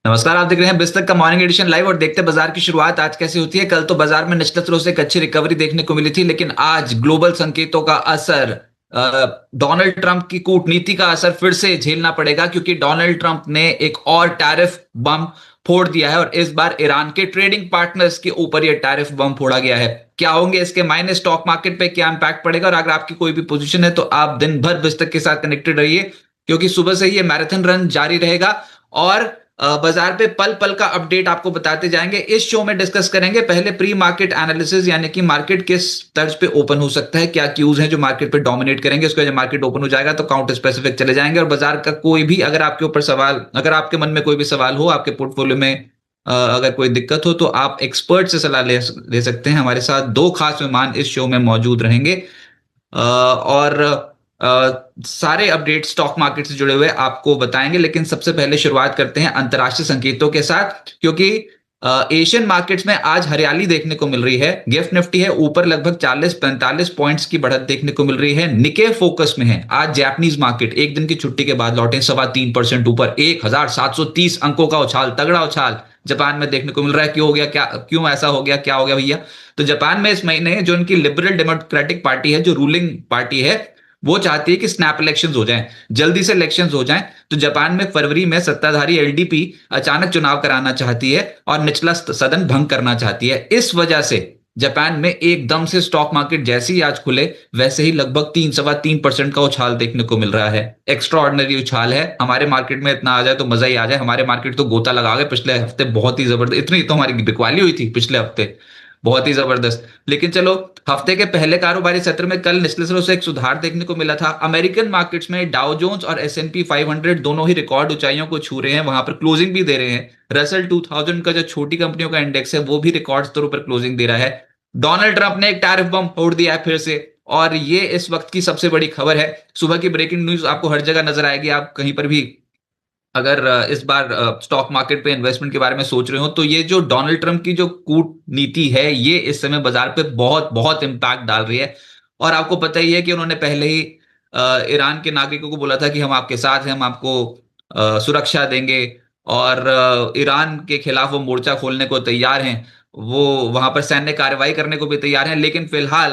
नमस्कार। आप देख रहे हैं बिस्तक का मॉर्निंग एडिशन लाइव और देखते हैं बाजार की शुरुआत आज कैसे होती है। कल तो बाजार में निचले स्तरों से एक अच्छी रिकवरी देखने को मिली थी, लेकिन आज ग्लोबल संकेतों का असर, डोनाल्ड ट्रंप की कूटनीति का असर फिर से झेलना पड़ेगा, क्योंकि डोनाल्ड ट्रंप ने एक और टैरिफ बम फोड़ दिया है और इस बार ईरान के ट्रेडिंग पार्टनर्स के ऊपर यह टैरिफ बम फोड़ा गया है। क्या होंगे इसके मायने, स्टॉक मार्केट पे क्या इंपैक्ट पड़ेगा, और अगर आपकी कोई भी पोजीशन है तो आप दिन भर बिस्तक के साथ कनेक्टेड रहिए, क्योंकि सुबह से ही ये मैराथन रन जारी रहेगा और बाजार पे पल पल का अपडेट आपको बताते जाएंगे। इस शो में डिस्कस करेंगे पहले प्री मार्केट एनालिसिस, यानी कि मार्केट किस तर्ज पे ओपन हो सकता है, क्या क्यूज हैं जो मार्केट पे डोमिनेट करेंगे। उसके बाद मार्केट ओपन हो जाएगा तो काउंटर स्पेसिफिक चले जाएंगे, और बाजार का कोई भी अगर आपके ऊपर सवाल, अगर आपके मन में कोई भी सवाल हो, आपके पोर्टफोलियो में अगर कोई दिक्कत हो, तो आप एक्सपर्ट से सलाह ले सकते हैं। हमारे साथ दो खास मेहमान इस शो में मौजूद रहेंगे और सारे अपडेट स्टॉक मार्केट से जुड़े हुए आपको बताएंगे। लेकिन सबसे पहले शुरुआत करते हैं अंतर्राष्ट्रीय संकेतों के साथ, क्योंकि एशियन मार्केट्स में आज हरियाली देखने को मिल रही है। गिफ्ट निफ्टी है ऊपर लगभग 40-45 पॉइंट्स की बढ़त देखने को मिल रही है। निके फोकस में है। आज जापानीज मार्केट एक दिन की छुट्टी के बाद लौटे 3.25% ऊपर, 1730 अंकों का उछाल, तगड़ा उछाल जापान में देखने को मिल रहा है। क्यों हो गया, क्या क्यों ऐसा हो गया, क्या हो गया भैया? तो जापान में इस महीने जो उनकी लिबरल डेमोक्रेटिक पार्टी है, जो रूलिंग पार्टी है, वो चाहती है कि स्नैप इलेक्शंस हो जाएं, जल्दी से इलेक्शंस हो जाएं। तो जापान में फरवरी में सत्ताधारी एलडीपी अचानक चुनाव कराना चाहती है और निचला सदन भंग करना चाहती है। इस वजह से जापान में एकदम से स्टॉक मार्केट जैसे ही आज खुले, वैसे ही लगभग 3-3.25% का उछाल देखने को मिल रहा है। एक्स्ट्रा ऑर्डिनरी उछाल है। हमारे मार्केट में इतना आ जाए तो मजा ही आ जाए। हमारे मार्केट तो गोता लगा गए पिछले हफ्ते, बहुत ही जबरदस्त। इतनी तो हमारी बिकवाली हुई थी पिछले हफ्ते, बहुत ही जबरदस्त। लेकिन चलो, हफ्ते के पहले कारोबारी सत्र में कल निचले स्तरों से एक सुधार देखने को मिला था। अमेरिकन मार्केट्स में डाउ जोन्स और S&P 500 दोनों ही रिकॉर्ड ऊंचाइयों को छू रहे हैं, वहां पर क्लोजिंग भी दे रहे हैं। रसल 2000 का जो छोटी कंपनियों का इंडेक्स है, वो भी रिकॉर्ड स्तरों पर क्लोजिंग दे रहा है। डोनाल्ड ट्रंप ने एक टैरिफ बम फोड़ दिया है फिर से, और ये इस वक्त की सबसे बड़ी खबर है। सुबह की ब्रेकिंग न्यूज आपको हर जगह नजर आएगी। आप कहीं पर भी अगर इस बार स्टॉक मार्केट पे इन्वेस्टमेंट के बारे में सोच रहे हो, तो ये जो डोनाल्ड ट्रंप की जो कूटनीति है, ये इस समय बाजार पे बहुत बहुत इंपैक्ट डाल रही है। और आपको पता ही है कि उन्होंने पहले ही ईरान के नागरिकों को बोला था कि हम आपके साथ हैं, हम आपको सुरक्षा देंगे, और ईरान के खिलाफ वो मोर्चा खोलने को तैयार हैं, वो वहां पर सैन्य कार्रवाई करने को भी तैयार हैं। लेकिन फिलहाल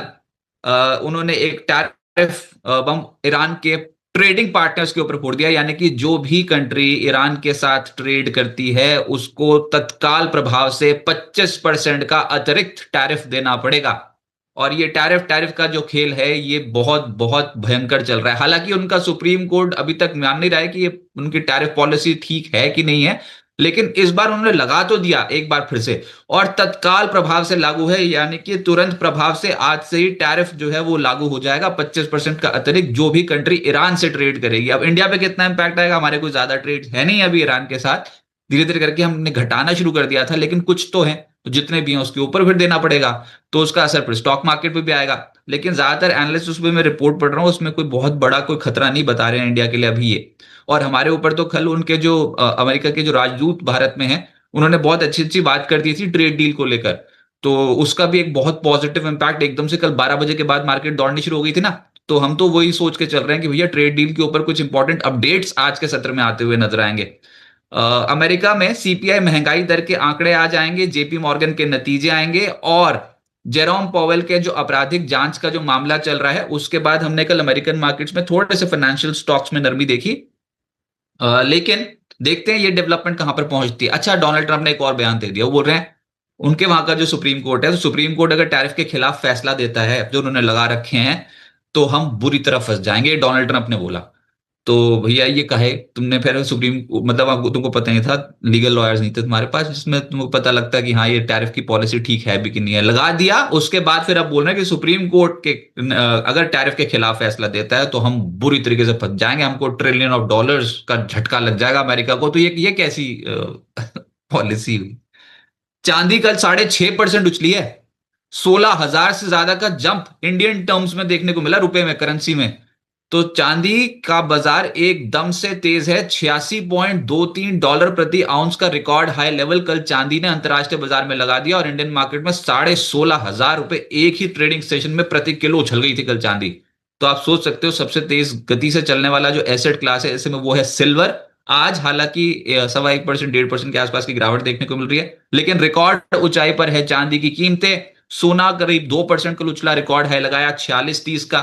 उन्होंने एक टैरिफ बम ईरान के ट्रेडिंग पार्टनर्स के ऊपर फोड़ दिया, यानी कि जो भी कंट्री ईरान के साथ ट्रेड करती है, उसको तत्काल प्रभाव से 25% का अतिरिक्त टैरिफ देना पड़ेगा। और ये टैरिफ टैरिफ का जो खेल है, ये बहुत बहुत भयंकर चल रहा है। हालांकि उनका सुप्रीम कोर्ट अभी तक मान नहीं रहा है कि ये उनकी टैरिफ पॉलिसी ठीक है कि नहीं है, लेकिन इस बार उन्होंने लगा तो दिया एक बार फिर से, और तत्काल प्रभाव से लागू है, यानी कि तुरंत प्रभाव से आज से ही टैरिफ जो है वो लागू हो जाएगा। 25% का अतिरिक्त जो भी कंट्री ईरान से ट्रेड करेगी। अब इंडिया पे कितना इंपैक्ट आएगा, हमारे कोई ज्यादा ट्रेड है नहीं अभी ईरान के साथ, धीरे धीरे करके हमने घटाना शुरू कर दिया था, लेकिन कुछ तो है, तो जितने भी हैं उसके ऊपर फिर देना पड़ेगा, तो उसका असर फिर स्टॉक मार्केट पे भी आएगा। लेकिन ज्यादातर एनालिस्ट उस पर मैं रिपोर्ट पढ़ रहा हूँ, उसमें कोई बहुत बड़ा कोई खतरा नहीं बता रहे हैं इंडिया के लिए अभी ये। और हमारे ऊपर तो कल उनके जो अमेरिका के जो राजदूत भारत में हैं, उन्होंने बहुत अच्छी अच्छी बात कर दी थी ट्रेड डील को लेकर, तो उसका भी एक बहुत पॉजिटिव इंपैक्ट, एकदम से कल 12 बजे के बाद मार्केट दौड़नी शुरू हो गई थी ना, तो हम तो वही सोच के चल रहे हैं कि भैया ट्रेड डील के ऊपर कुछ इंपॉर्टेंट अपडेट्स आज के सत्र में आते हुए नजर आएंगे। अमेरिका में सीपीआई महंगाई दर के आंकड़े आ जाएंगे, जेपी मॉर्गन के नतीजे आएंगे, और जेरोम पॉवेल के जो आपराधिक जांच का जो मामला चल रहा है, उसके बाद हमने कल अमेरिकन मार्केट्स में थोड़े से फाइनेंशियल स्टॉक्स में नरमी देखी। लेकिन देखते हैं ये डेवलपमेंट कहां पर पहुंचती है। अच्छा, डोनाल्ड ट्रंप ने एक और बयान दे दिया। वो बोल रहे हैं उनके वहां का जो सुप्रीम कोर्ट है, तो सुप्रीम कोर्ट अगर टैरिफ के खिलाफ फैसला देता है जो उन्होंने लगा रखे हैं, तो हम बुरी तरह फंस जाएंगे, डोनाल्ड ट्रंप ने बोला। तो भैया ये कहे तुमने, फिर सुप्रीम, मतलब आपको, तुमको पता नहीं था, लीगल लॉयर्स नहीं थे तुम्हारे पास जिसमें तुमको पता लगता कि हाँ ये टैरिफ की पॉलिसी ठीक है भी कि नहीं है, लगा दिया। उसके बाद फिर आप बोल रहे हैं कि सुप्रीम कोर्ट के अगर टैरिफ के खिलाफ फैसला देता है तो हम बुरी तरीके से फंस जाएंगे, हमको ट्रिलियन ऑफ डॉलर्स का झटका लग जाएगा अमेरिका को। तो ये कैसी पॉलिसी हुई? चांदी कल 6.5% उछली है। 16,000 से ज्यादा का जंप इंडियन टर्म्स में देखने को मिला, रुपए में, करेंसी में। तो चांदी का बाजार एकदम से तेज है। $86.23 प्रति आउंस का रिकॉर्ड हाई लेवल कल चांदी ने अंतरराष्ट्रीय बाजार में लगा दिया, और इंडियन मार्केट में 16,500 रुपए एक ही ट्रेडिंग सेशन में प्रति किलो उछल गई थी कल चांदी। तो आप सोच सकते हो सबसे तेज गति से चलने वाला जो एसेट क्लास है ऐसे में, वो है सिल्वर। आज हालांकि 1.25%, 1.5% के आसपास की गिरावट देखने को मिल रही है, लेकिन रिकॉर्ड ऊंचाई पर है चांदी की कीमतें। सोना करीब 2% कल उछला, रिकॉर्ड है लगाया 4630 का,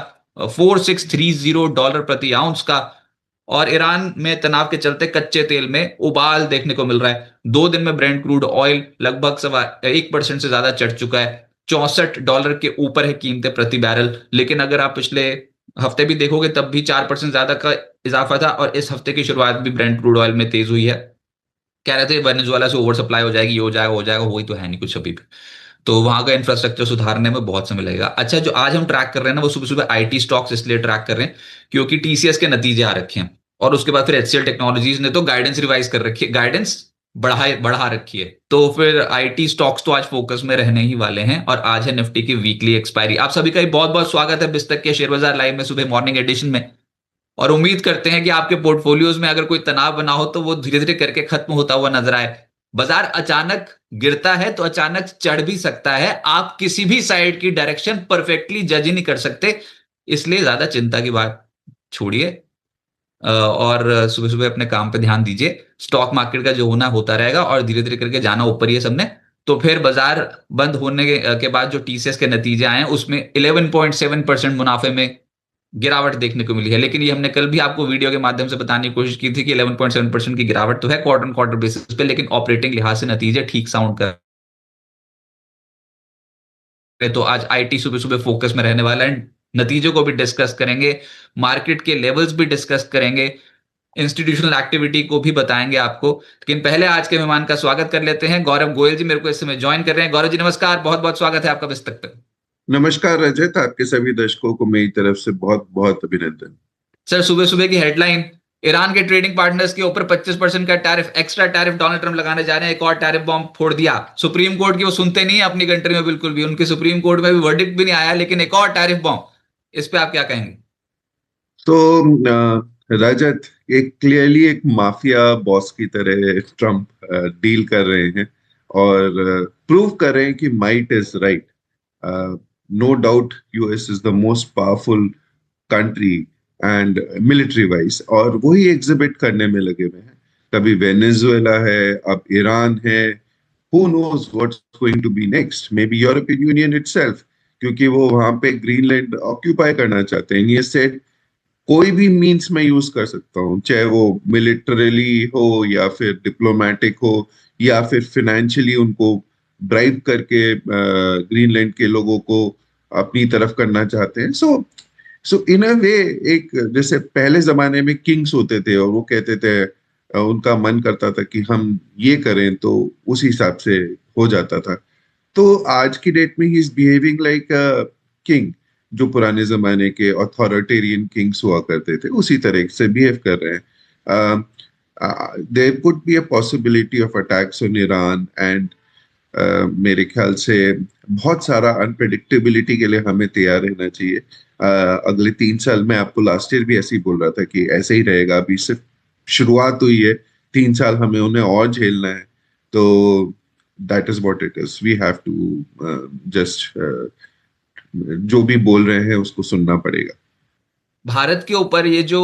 $4630 प्रति आउंस का। और ईरान में तनाव के चलते कच्चे तेल में उबाल देखने को मिल रहा है। 2 दिन में ब्रेंट क्रूड ऑयल लगभग 1% से ज्यादा चढ़ चुका है, $64 के ऊपर है कीमतें प्रति बैरल। लेकिन अगर आप पिछले हफ्ते भी देखोगे तब भी 4% ज्यादा का इजाफा था, और इस हफ्ते की शुरुआत भी ब्रेंट क्रूड ऑयल में तेज हुई है। कह रहे थे वेनेजुएला से ओवर सप्लाई हो जाएगी, ये हो जाएगा, हो ही तो है नहीं कुछ अभी भी। तो वहां का इंफ्रास्ट्रक्चर सुधारने में बहुत समय लगेगा। अच्छा, जो आज हम ट्रैक कर रहे हैं ना, वो सुबह सुबह आईटी स्टॉक्स इसलिए ट्रैक कर रहे हैं क्योंकि टीसीएस के नतीजे आ रखे हैं, और उसके बाद फिर एचसीएल टेक्नोलॉजीज ने तो गाइडेंस रिवाइज कर रखी है, गाइडेंस बढ़ा रखी है। तो फिर आईटी स्टॉक्स तो आज फोकस में रहने ही वाले हैं। और आज है निफ्टी की वीकली एक्सपायरी। आप सभी का बहुत बहुत स्वागत है बिस्तक के शेयर बाजार लाइव में सुबह मॉर्निंग एडिशन में। और उम्मीद करते हैं कि आपके पोर्टफोलियोज में अगर कोई तनाव बना हो तो वो धीरे धीरे करके खत्म होता हुआ नजर आए। बाजार अचानक गिरता है तो अचानक चढ़ भी सकता है, आप किसी भी साइड की डायरेक्शन परफेक्टली जज ही नहीं कर सकते। इसलिए ज्यादा चिंता की बात छोड़िए, और सुबह सुबह अपने काम पे ध्यान दीजिए। स्टॉक मार्केट का जो होना होता रहेगा, और धीरे धीरे करके जाना ऊपर ही है सबने। तो फिर बाजार बंद होने के बाद जो टीसीएस के नतीजे आए हैं उसमें 11.7% मुनाफे में गिरावट देखने को मिली है। लेकिन ये हमने कल भी आपको वीडियो के माध्यम से बताने की कोशिश की थी कि 11.7% की गिरावट तो है क्वार्टर क्वार्टर बेसिस पे, लेकिन ऑपरेटिंग लिहाज से नतीजे ठीक साउंड कर रहे। तो आज आईटी सुबह सुबह फोकस में रहने वाला है। नतीजों को भी डिस्कस करेंगे, मार्केट के लेवल्स भी डिस्कस करेंगे, इंस्टीट्यूशनल एक्टिविटी को भी बताएंगे आपको। लेकिन पहले आज के मेहमान का स्वागत कर लेते हैं। गौरव गोयल जी मेरे को इस समय ज्वाइन कर रहे हैं। गौरव जी नमस्कार, बहुत बहुत स्वागत है आपका बिस्तक पे। नमस्कार रजत, आपके सभी दर्शकों को मेरी तरफ से बहुत बहुत अभिनंदन। सर, सुबह सुबह की हेडलाइन, ईरान के ट्रेडिंग पार्टनर्स के ऊपर 25% का tariff, extra tariff Donald Trump लगाने जा रहे हैं। एक और टैरिफ बॉम्ब फोड़ दिया। सुप्रीम कोर्ट की वो सुनते नहीं है अपनी कंट्री में बिल्कुल भी, उनके सुप्रीम कोर्ट में भी वर्डिक्ट भी नहीं आया, लेकिन एक और टैरिफ बॉम्ब। इस पे आप क्या कहेंगे? तो रजत, एक क्लियरली एक माफिया बॉस की तरह ट्रम्प डील कर रहे हैं और प्रूव कर रहे हैं कि might is right. No doubt US is the most powerful country and military wise, और वही एग्जिबिट करने में लगे हुए हैं। कभी वेनेजुएला है, अब ईरान है। Who knows what's going to be next? Maybe European Union itself, क्योंकि वो वहां पे ग्रीनलैंड ऑक्यूपाई करना चाहते हैं। ये सेड कोई भी मीन्स मैं यूज कर सकता हूँ, चाहे वो मिलिटरली हो या फिर डिप्लोमेटिक हो या फिर फिनेंशियली उनको ड्राइव करके ग्रीनलैंड के लोगों को अपनी तरफ करना चाहते हैं। सो इन अ वे, एक जैसे पहले जमाने में किंग्स होते थे और वो कहते थे, उनका मन करता था कि हम ये करें तो उसी हिसाब से हो जाता था। तो आज की डेट में he is behaving like a king. जो पुराने जमाने के अथॉरिटेरियन किंग्स हुआ करते थे उसी तरह से बिहेव कर रहे हैं। There could be a possibility of attacks on Iran and मेरे ख्याल से बहुत सारा अनप्रेडिक्टेबिलिटी के लिए हमें तैयार रहना चाहिए। अगले 3 साल में, आपको लास्ट ईयर भी ऐसे ही बोल रहा था कि ऐसे ही रहेगा, अभी सिर्फ शुरुआत हुई है, 3 साल हमें उन्हें और झेलना है। तो that is what it is, we have to just जो भी बोल रहे हैं उसको सुनना पड़ेगा। भारत के ऊपर ये जो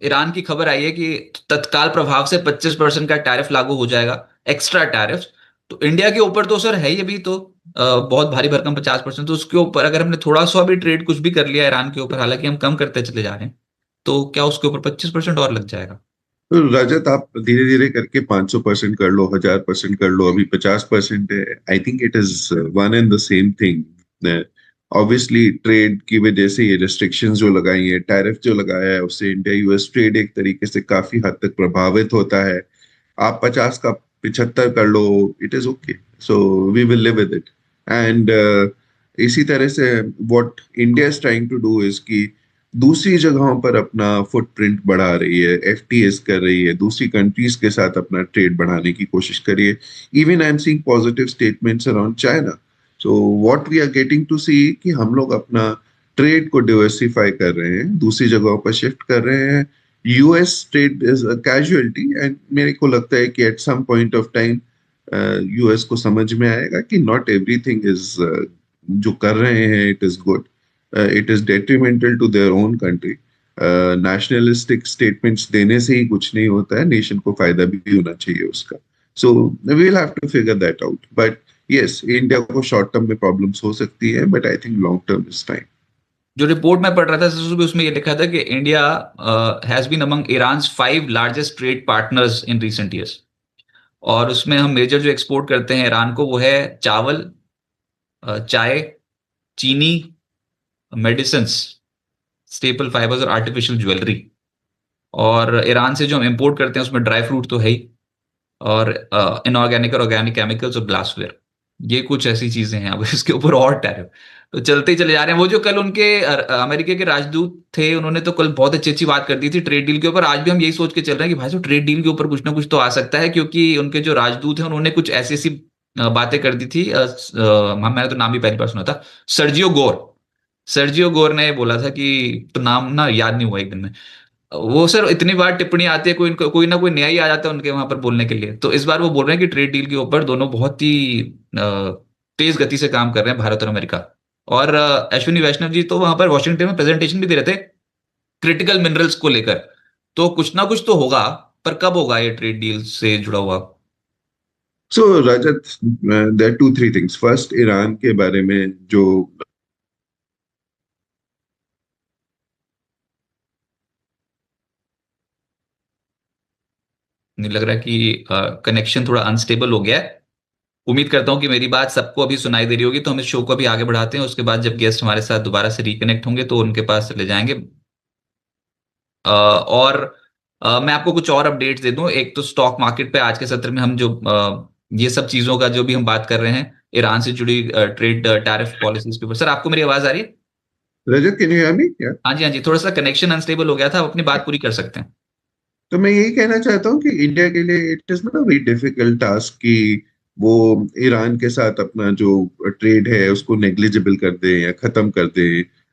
ईरान की खबर आई है कि तत्काल प्रभाव से 25% का टैरिफ लागू हो जाएगा, एक्स्ट्रा टैरिफ। तो इंडिया के ऊपर तो सर है ही अभी तो बहुत भारी भरकम 50%। तो उसके ऊपर अगर हमने थोड़ा सा भी ट्रेड कुछ भी कर लिया ईरान के ऊपर, हालांकि हम कम करते चले जा रहे हैं, तो क्या उसके ऊपर 25% और लग जाएगा? तो रजत, आप धीरे धीरे करके 500% कर लो, 1000% कर लो, अभी 50% है। I think it is one and the same thing. Obviously trade की वजह से ये रिस्ट्रिक्शंस जो लगाई है, टैरिफ जो लगाया है, उससे इंडिया यूएस ट्रेड एक तरीके से काफी हद तक प्रभावित होता है। आप 50 का 75 कर लो, it is okay. So we will live with it. And इसी तरह से what India is trying to do is कि दूसरी जगहों पर अपना फुटप्रिंट बढ़ा रही है, एफटीएस कर रही है, दूसरी कंट्रीज के साथ अपना ट्रेड बढ़ाने की कोशिश करिए। Even I am seeing positive statements around China. So what we are getting to see कि हम लोग अपना ट्रेड को डिवर्सिफाई कर रहे हैं, दूसरी जगहों पर शिफ्ट कर रहे हैं। US trade is a casualty, and मेरे को लगता है कि at some point of time US को समझ में आएगा कि नॉट एवरीथिंग इज, जो कर रहे हैं, it is good. It is detrimental to their own country. Nationalistic statements देने से ही कुछ नहीं होता है, नेशन को फायदा भी होना चाहिए उसका. So we will have to figure that out. But yes, India को शॉर्ट टर्म में प्रॉब्लम्स हो सकती है, but I think long term is time. जो रिपोर्ट में पढ़ रहा था उसमें ये लिखा था कि India has been among Iran's 5 largest trade partners in recent years. और उसमें हम मेजर जो एक्सपोर्ट करते हैं ईरान को वो है चावल, चाय, चीनी, मेडिसिन, स्टेपल फाइबर्स और आर्टिफिशियल ज्वेलरी. और ईरान से जो हम इंपोर्ट करते हैं उसमें ड्राई फ्रूट तो है ही, और इनऑर्गेनिक और ऑर्गेनिक केमिकल्स और ग्लासवेयर, ये कुछ ऐसी चीजें हैं. अब इसके ऊपर और टैरिफ तो चलते ही चले जा रहे हैं. वो जो कल उनके अमेरिका के राजदूत थे, उन्होंने तो कल बहुत अच्छी अच्छी बात कर दी थी ट्रेड डील के ऊपर. आज भी हम यही सोच के चल रहे हैं कि भाई जो ट्रेड डील के ऊपर कुछ ना कुछ तो आ सकता है, क्योंकि उनके जो राजदूत हैं उन्होंने कुछ ऐसी ऐसी बातें कर दी थी. मैंने तो नाम भी पहली बार सुना था, सर्जियो गोर. सर्जियो गोर ने बोला था कि, तो नाम ना याद नहीं हुआ एक दिन में. वो सर इतनी बार टिप्पणी आती है, कोई ना कोई नया ही आ जाता है उनके वहां पर बोलने के लिए. तो इस बार वो बोल रहे हैं कि ट्रेड डील के ऊपर दोनों बहुत ही तेज गति से काम कर रहे हैं, भारत और अमेरिका. और अश्विनी वैष्णव जी तो वहां पर वॉशिंगटन में प्रेजेंटेशन भी दे रहे थे क्रिटिकल मिनरल्स को लेकर. तो कुछ ना कुछ तो होगा, पर कब होगा ये ट्रेड डील से जुड़ा हुआ? So Rajat, there are 2-3 things. First, Iran के बारे में जो नहीं लग रहा कि कनेक्शन थोड़ा अनस्टेबल हो गया है. उम्मीद करता हूं कि मेरी बात सबको अभी सुनाई दे रही होगी. तो हम इस शो को अभी आगे बढ़ाते हैं, उसके बाद जब गेस्ट हमारे साथ दोबारा से रिकनेक्ट होंगे तो उनके पास चले जाएंगे. और मैं आपको कुछ और अपडेट्स दे दूं. एक तो स्टॉक मार्केट पे आज के सत्र में हम जो ये सब चीजों का जो भी हम बात कर रहे हैं, ईरान से जुड़ी ट्रेड टैरिफ पॉलिसीज के ऊपर. सर आपको मेरी आवाज आ रही है? रजत, कैन यू हियर मी? क्या? हाँ जी, हाँ जी, थोड़ा सा कनेक्शन अनस्टेबल हो गया था. आप अपनी बात पूरी कर सकते हैं. तो मैं यही कहना चाहता हूँ कि इंडिया के लिए it is not a very difficult task कि वो ईरान के साथ अपना जो ट्रेड है उसको नेग्लिजिबल कर दे या खत्म कर दे.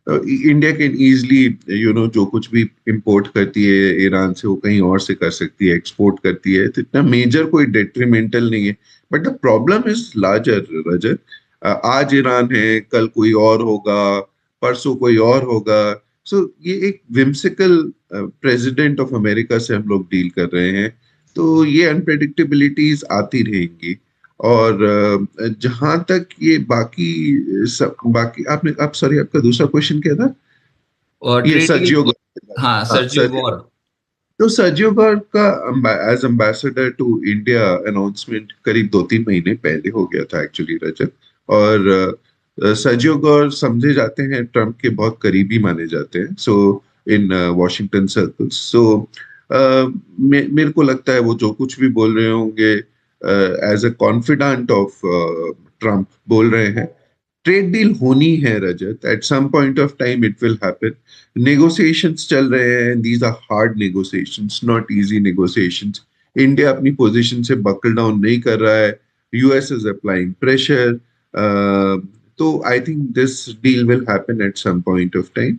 इंडिया कैन इजीली जो कुछ भी इंपोर्ट करती है ईरान से वो कहीं और से कर सकती है, एक्सपोर्ट करती है, तो इतना मेजर कोई डेट्रीमेंटल नहीं है. But the problem is larger, Rajat. आज ईरान है, कल कोई और होगा, परसों कोई और होगा. सो ये एक विम्सिकल प्रेसिडेंट ऑफ अमेरिका से हम लोग डील कर रहे हैं, तो ये अनप्रेडिक्टेबिलिटीज आती रहेंगी. और जहां तक ये बाकी आप सॉरी, आपका दूसरा क्वेश्चन क्या था? और ये ट्रेड डील, सर्जियो हाँ हाँ, सर्जियो वॉर. तो सर्जियो गौर का as ambassador to India announcement करीब 2-3 महीने पहले हो गया था एक्चुअली, रजत. और सर्जियो गौर समझे जाते हैं, ट्रम्प के बहुत करीबी माने जाते हैं, सो इन वॉशिंगटन सर्कल्स. सो मेरे को लगता है वो जो कुछ भी बोल रहे होंगे as a confident of Trump बोल रहे हैं. ट्रेड डील होनी है, Rajat. At some point of time it will happen. Negotiations चल रहे हैं, these are hard negotiations, not easy negotiations. India अपनी पोजीशन से बकल डाउन नहीं कर रहा है, यूएस इज अप्लाइंग प्रेशर. तो I think this deal will happen at some point of time.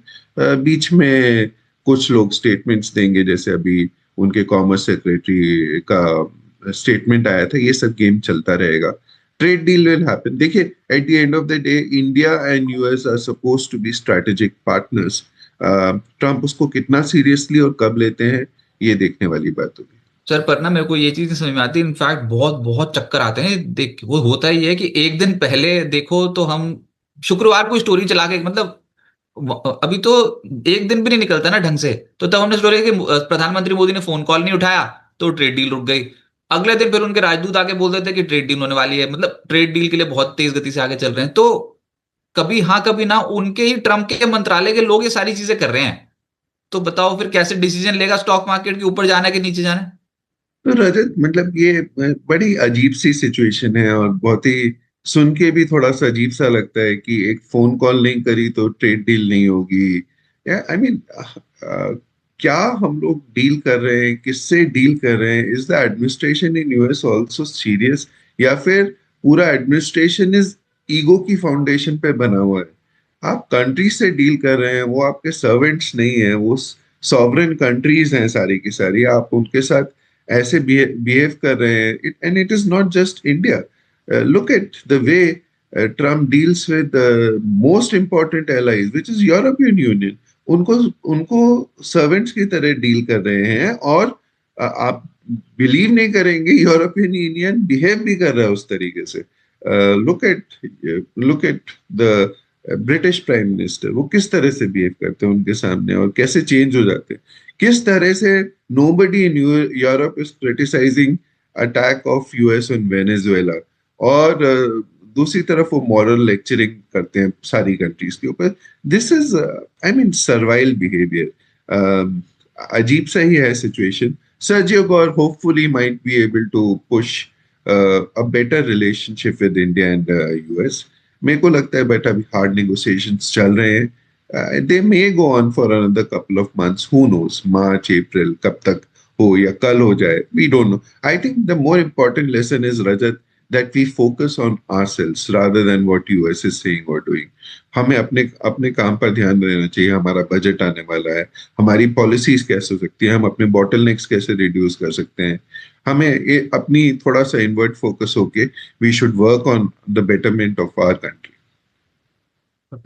बीच में कुछ लोग स्टेटमेंट्स देंगे, जैसे अभी उनके कॉमर्स सेक्रेटरी का स्टेटमेंट आया था. ये सब गेम चलता रहेगा. Trade deal will happen. देखिए, at the end of the day, India and US are supposed to be strategic partners. Trump उसको कितना सीरियसली और कब लेते हैं, ये देखने वाली बात होगी. सर पर ना मेरे को ये चीज नहीं समझ में आती. इनफैक्ट बहुत बहुत चक्कर आते हैं. देख वो होता ही है कि एक दिन पहले देखो तो हम शुक्रवार को स्टोरी चला के, मतलब अभी तो एक दिन भी नहीं निकलता ना ढंग से, तो तब हमने स्टोरी कि प्रधानमंत्री मोदी ने फोन कॉल नहीं उठाया तो ट्रेड डील रुक गई. अगले दिन फिर उनके राजदूत आके बोल देते कि ट्रेड डील होने वाली है. मतलब ट्रेड डील के लिए बहुत तेज गति से आगे चल रहे हैं. तो कभी हाँ कभी ना उनके ही ट्रम्प के मंत्रालय के लोग ये सारी चीजें कर रहे हैं. तो बताओ फिर कैसे डिसीजन लेगा स्टॉक मार्केट के ऊपर जाना है कि नीचे जाना है? तो रजत, मतलब ये बड़ी अजीब सी सिचुएशन है, और बहुत ही सुन के भी थोड़ा सा अजीब सा लगता है कि एक फोन कॉल नहीं करी तो ट्रेड डील नहीं होगी. आई मीन, क्या हम लोग डील कर रहे हैं, किससे डील कर रहे हैं? Is the administration in US also serious, या फिर पूरा एडमिनिस्ट्रेशन इज ईगो की फाउंडेशन पे बना हुआ है? आप कंट्री से डील कर रहे हैं, वो आपके सर्वेंट्स नहीं है, वो सॉवरेन कंट्रीज हैं सारी की सारी. आप उनके साथ ऐसे बिहेव कर रहे हैं, and it is not just India. Look at the way Trump deals with the most important allies, which is European Union. उनको उनको सर्वेंट्स की तरह डील कर रहे हैं। और आप बिलीव नहीं करेंगे, यूरोपियन यूनियन बिहेव भी कर रहा है उस तरीके से। Look at the British prime minister, वो किस तरह से बिहेव करते हैं उनके सामने और कैसे चेंज हो जाते हैं, किस तरह से nobody in Europe is criticising attack of US on Venezuela. और दूसरी तरफ वो मॉरल लेक्चरिंग करते हैं सारी कंट्रीज के ऊपर। This is, I mean, servile behaviour. अजीब सा ही है situation. Sergio Gor hopefully might be able to push a better relationship with India and US. मेरे को लगता है बट अभी हार्ड नेगोशिएशंस चल रहे हैं। They may go on for another couple of months, who knows, March April कब तक हो या कल हो जाए, we don't know. I think the more important lesson is, Rajat, that we focus on ourselves rather than what US is saying or doing. हमें अपने अपने काम पर ध्यान देना चाहिए। हमारा बजट आने वाला है, हमारी पॉलिसीज कैसे हो सकती है, हम अपने बॉटलनेक्स कैसे रिड्यूस कर सकते हैं। हमें ये अपनी थोड़ा सा इनवर्ट फोकस होके we should work on the betterment of our country.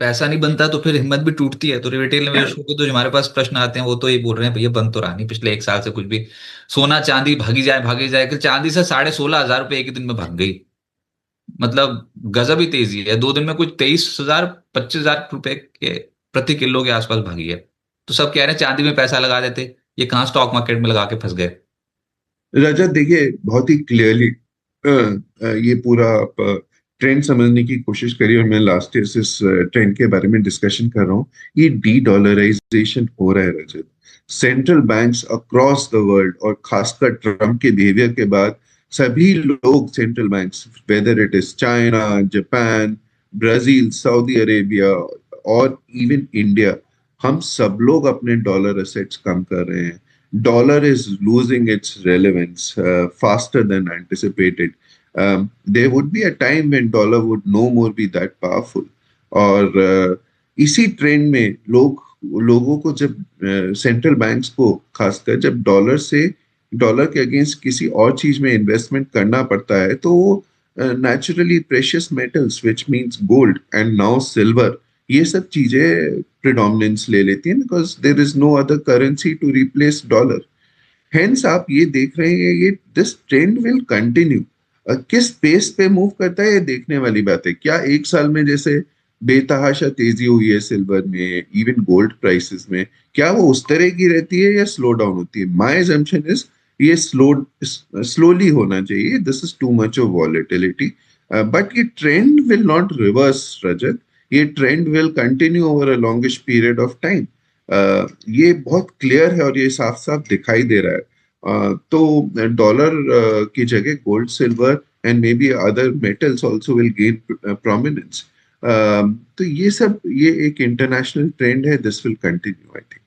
पैसा नहीं बनता तो फिर हिम्मत भी टूटती है। तो रिटेल निवेशकों को तो हमारे पास प्रश्न आते हैं वो तो ये बोल रहे हैं भैया बन तो रहा नहीं पिछले एक साल से कुछ भी। सोना चांदी भागी जाए कि चांदी से 16,500 रुपए एक ही दिन में भाग गई। मतलब गजब ही तेजी है, 2 दिन में कुछ 23,000 25,000 रुपए के प्रति किलो के आसपास भागी है। तो सब कह रहे हैं चांदी में पैसा लगा देते, ये कहाँ स्टॉक मार्केट में लगा के फंस गए। रजत देखिए, बहुत ही क्लियरली ये पूरा ट्रेंड समझने की कोशिश करी और मैं लास्ट ईयर से इस ट्रेंड के बारे में डिस्कशन कर रहा हूँ। ये डी डॉलराइजेशन हो रहा है Rajat. Central banks across the world और खासकर ट्रम्प के बिहेवियर के बाद सभी लोग, central banks, whether it is China, Japan, Brazil, Saudi Arabia और इवन इंडिया, हम सब लोग अपने डॉलर असेट्स कम कर रहे हैं। dollar is losing its relevance faster than anticipated. There would be a time when dollar would no more be that powerful. और इसी ट्रेंड में लोगों को जब सेंट्रल बैंक्स को खासकर जब डॉलर के अगेंस्ट किसी और चीज में इन्वेस्टमेंट करना पड़ता है तो वो naturally precious metals which means gold and now silver, ये सब चीजें प्रिडोमिनेंस ले लेती हैं because there is no other currency to replace dollar. Hence आप ये देख रहे हैं, ये दिस ट्रेंड विल कंटिन्यू। किस पेस पे मूव करता है ये देखने वाली बात है। क्या एक साल में जैसे बेतहाशा तेजी हुई है सिल्वर में, इवन गोल्ड प्राइसेस में, क्या वो उस तरह की रहती है या स्लो डाउन होती है? माय अजम्पशन इज ये स्लोली होना चाहिए। This is too much of volatility, but ये trend will not reverse Rajat. ये trend will continue over a longish period of time. ये बहुत क्लियर है और ये साफ साफ दिखाई दे रहा है। तो डॉलर की जगह gold, silver and may be other metals also will gain prominence. तो ये एक इंटरनेशनल ट्रेंड है। This will continue I think.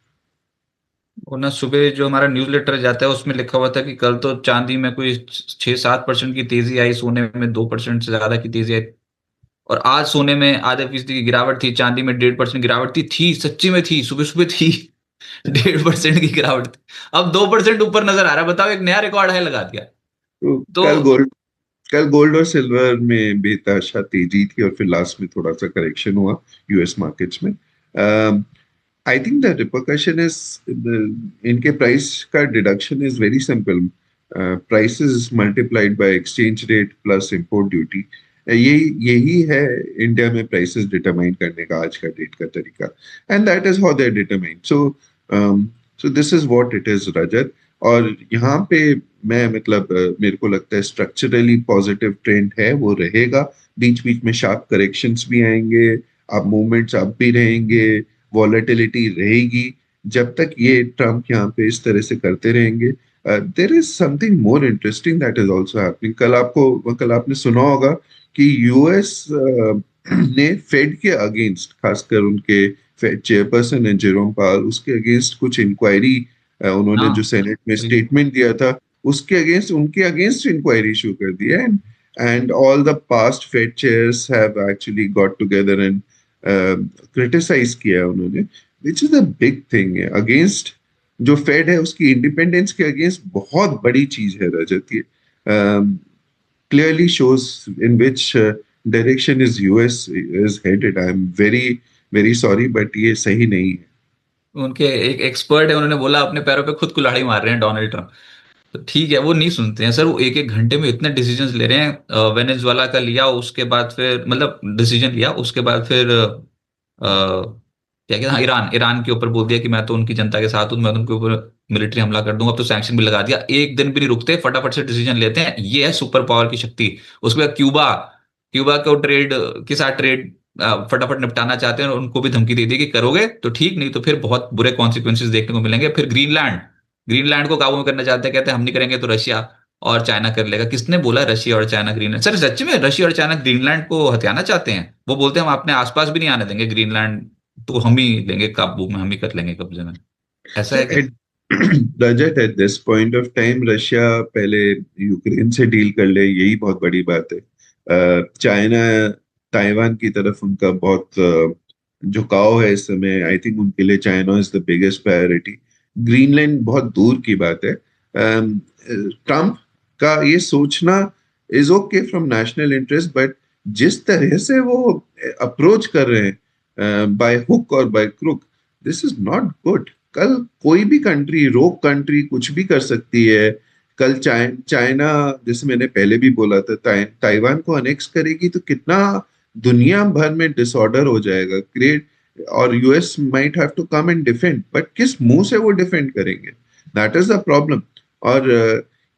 और ना सुबह जो हमारा न्यूज लेटर जाता है उसमें लिखा हुआ था कि कल तो चांदी में कोई 6-7% की तेजी आई, सोने में 2% से ज्यादा की तेजी आई। और आज सोने में आधे फीसदी की गिरावट थी, चांदी में 1.5% गिरावट थी सच्ची में थी, सुबह सुबह थी 1.5% की गिरावट थी। अब 2% ऊपर नजर आ रहा है। बताओ, एक नया रिकॉर्ड है लगा दिया। तो तो कल गोल्ड और सिल्वर में बेतहाशा तेजी थी और फिर लास्ट में थोड़ा सा करेक्शन हुआ यूएस मार्केट्स में। आई थिंक द रिपरकशन इज, इनके प्राइस का deduction is very simple. Prices multiplied by exchange rate plus import duty. यही है इंडिया में प्राइसेस डिटरमाइन करने का आज का डेट का तरीका। And that is how they determine. So this is what it is Rajat. और यहाँ पे मैं मतलब मेरे को लगता है स्ट्रक्चरली पॉजिटिव ट्रेंड है, वो रहेगा। बीच बीच में शार्प करेक्शंस भी आएंगे, अब मूवमेंट्स अब भी रहेंगे, वॉलेटिलिटी रहेगी जब तक ये ट्रम्प यहाँ पे इस तरह से करते रहेंगे। There is something more interesting that is also happening. कल आपने सुना होगा कि यूएस ने फेड के अगेंस्ट, खासकर उनके फेड चेयरपर्सन है जेरोम पावल, उसके अगेंस्ट कुछ इंक्वायरी, उन्होंने हाँ, जो सेनेट में स्टेटमेंट दिया था उसके अगेंस्ट, उनके अगेंस्ट इंक्वायरी शुरू कर दी है। And all the past Fed chairs have actually got together and criticise किया उन्होंने, which is a big thing against जो फेड है उसकी इंडिपेंडेंस के अगेंस्ट। बहुत बड़ी चीज है रजत ये। Clearly shows in which direction is US is headed. I am very very sorry but ये सही नहीं है। उनके एक एक्सपर्ट है, उन्होंने बोला अपने पैरों पे खुद कुल्हाड़ी मार रहे हैं डोनाल्ड ट्रम्प। तो ठीक है, वो नहीं सुनते हैं सर, वो एक एक घंटे में इतने डिसीजंस ले रहे हैं। वेनेजुएला का लिया, उसके बाद फिर मतलब डिसीजन लिया, उसके बाद फिर क्या कहते हैं, ईरान ईरान के ऊपर बोल दिया कि मैं तो उनकी जनता के साथ हूं, मैं तो उनके ऊपर मिलिट्री हमला कर दूंगा। अब तो सैंक्शन भी लगा दिया, एक दिन भी नहीं रुकते, फटाफट से डिसीजन लेते हैं। ये है सुपर पावर की शक्ति। उसके बाद क्यूबा, क्यूबा को ट्रेड के साथ ट्रेड फटाफट निपटाना चाहते हैं, और उनको भी धमकी दे दी कि करोगे तो ठीक, नहीं तो फिर बहुत बुरे कॉन्सिक्वेंसेस देखने को मिलेंगे। फिर ग्रीनलैंड, ग्रीनलैंड को काबू में करना चाहते हैं, कहते हैं हम नहीं करेंगे तो रशिया और चाइना कर लेगा। किसने बोला रशिया और चाइना ग्रीनलैंड? सर सच में रशिया और चाइना ग्रीनलैंड को हथियाना चाहते हैं? वो बोलते हैं हम अपने आसपास भी नहीं आने देंगे ग्रीनलैंड, तो हम ही लेंगे काबू में, हम ही कर लेंगे कब्जे में। ऐसा So है क्या? at Rajat, at this point of time, Russia पहले यूक्रेन से डील कर ले, यही बहुत बड़ी बात है। चाइना ताइवान की तरफ उनका बहुत झुकाव है इस समय। आई थिंक उनके लिए China is the biggest priority. Greenland बहुत दूर की बात है। ट्रम्प का ये सोचना is okay from national interest, but जिस तरह से वो अप्रोच कर रहे हैं बाय हुक और by crook, this is not good. कल कोई भी कंट्री, रोक कंट्री, कुछ भी कर सकती है। कल चाइना, जैसे मैंने पहले भी बोला था, ताइवान को अनेक्स करेगी तो कितना दुनिया भर में डिसऑर्डर हो जाएगा क्रिएट, और US might have to come and defend, but किस मुंह से वो डिफेंड करेंगे? That is the problem. और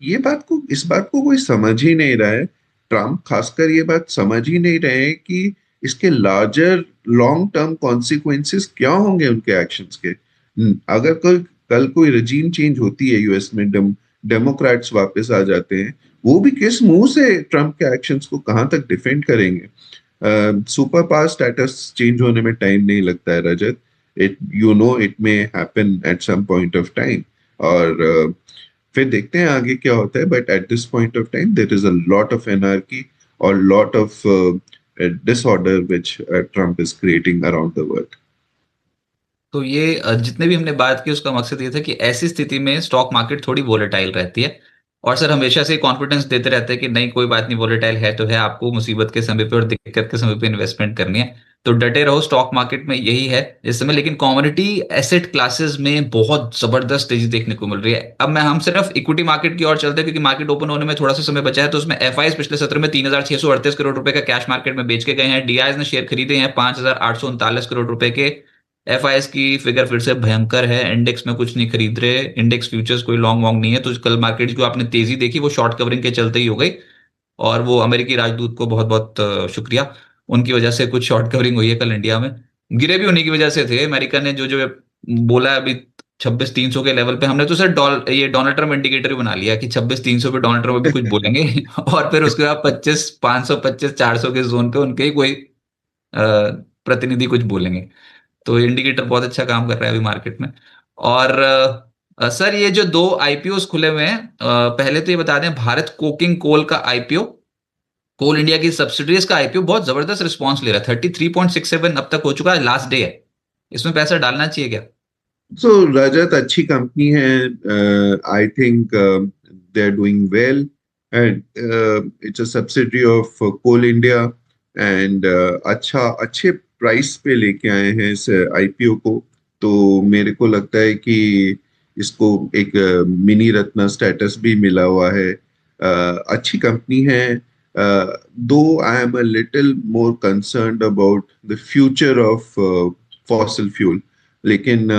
ये बात को, इस बात को कोई समझ ही नहीं रहा है। ट्रम्प खासकर ये बात समझ ही नहीं रहे हैं कि इसके लार्जर लॉन्ग टर्म कॉन्सिक्वेंसेस क्या होंगे उनके एक्शंस के। अगर कल कोई रजीम चेंज होती है यूएस में, डेमोक्रेट्स वापस आ जाते हैं, वो भी किस मुंह से ट्रम्प के एक्शंस को कहां तक डिफेंड करेंगे? सुपर पावर स्टेटस चेंज होने में टाइम नहीं लगता है Rajat. It may happen at some point of time, और फिर देखते हैं आगे क्या होता है। But at this point of time there is a lot of anarchy और lot of disorder which Trump is creating around the world. तो ये जितने भी हमने बात की उसका मकसद ये था कि ऐसी स्थिति में स्टॉक मार्केट थोड़ी वोलेटाइल रहती है, और सर हमेशा से कॉन्फिडेंस देते रहते हैं कि नहीं कोई बात नहीं, वोलेटाइल है तो है, आपको मुसीबत के समय पे और दिक्कत के समय पे इन्वेस्टमेंट करनी है तो डटे रहो स्टॉक मार्केट में, यही है इस समय। लेकिन कॉमोडिटी एसेट क्लासेस में बहुत जबरदस्त तेजी देखने को मिल रही है। अब हम सिर्फ इक्विटी मार्केट की ओर चलते हैं, क्योंकि मार्केट ओपन होने में थोड़ा सा समय बचा है। तो उसमें एफआईज पिछले सत्र में 3,638 करोड़ रुपए का कैश मार्केट में बेच के गए हैं। डीआईज ने शेयर खरीदे हैं 5,839 करोड़ रुपए के। एफआईएस की फिगर फिर से भयंकर है, इंडेक्स में कुछ नहीं खरीद रहे, इंडेक्स फ्यूचर्स कोई लॉन्ग वॉन्ग नहीं है। तो कल मार्केट जो आपने तेजी देखी वो शॉर्ट कवरिंग के चलते ही हो गई, और वो अमेरिकी राजदूत को बहुत बहुत शुक्रिया, उनकी वजह से कुछ शॉर्ट कवरिंग हुई है कल इंडिया में। गिरे भी उन्हीं की वजह से थे। अमेरिका ने जो जो बोला है अभी 26,300 के लेवल पे, हमने तो सर ये डोनाल्ड ट्रम्प इंडिकेटर भी बना लिया कि 26,300 पे डोनाल्ड ट्रम्प भी कुछ बोलेंगे और फिर उसके बाद 25,500 25,400 के जोन पे उनके ही कोई प्रतिनिधि कुछ बोलेंगे। तो इंडिकेटर बहुत अच्छा काम कर रहा है अभी मार्केट में। और सर ये जो दो आईपीओ खुले हुए हैं, पहले तो ये बता दें, भारत कोकिंग कोल का आईपीओ, कोल इंडिया की सब्सिडीज का आईपीओ बहुत जबरदस्त रिस्पांस ले रहा है। 33.67 अब तक हो चुका है, लास्ट डे है। इसमें पैसा डालना चाहिए क्या? So Rajat, अच्छी कंपनी है। I think they are doing well, and it's a subsidiary of Coal India, and अच्छे प्राइस पे लेके आए हैं इस आईपीओ को। तो मेरे को लगता है कि इसको एक मिनी रत्न स्टेटस भी मिला हुआ है। अच्छी कंपनी है। दो I am a little more concerned about the future of fossil fuel, लेकिन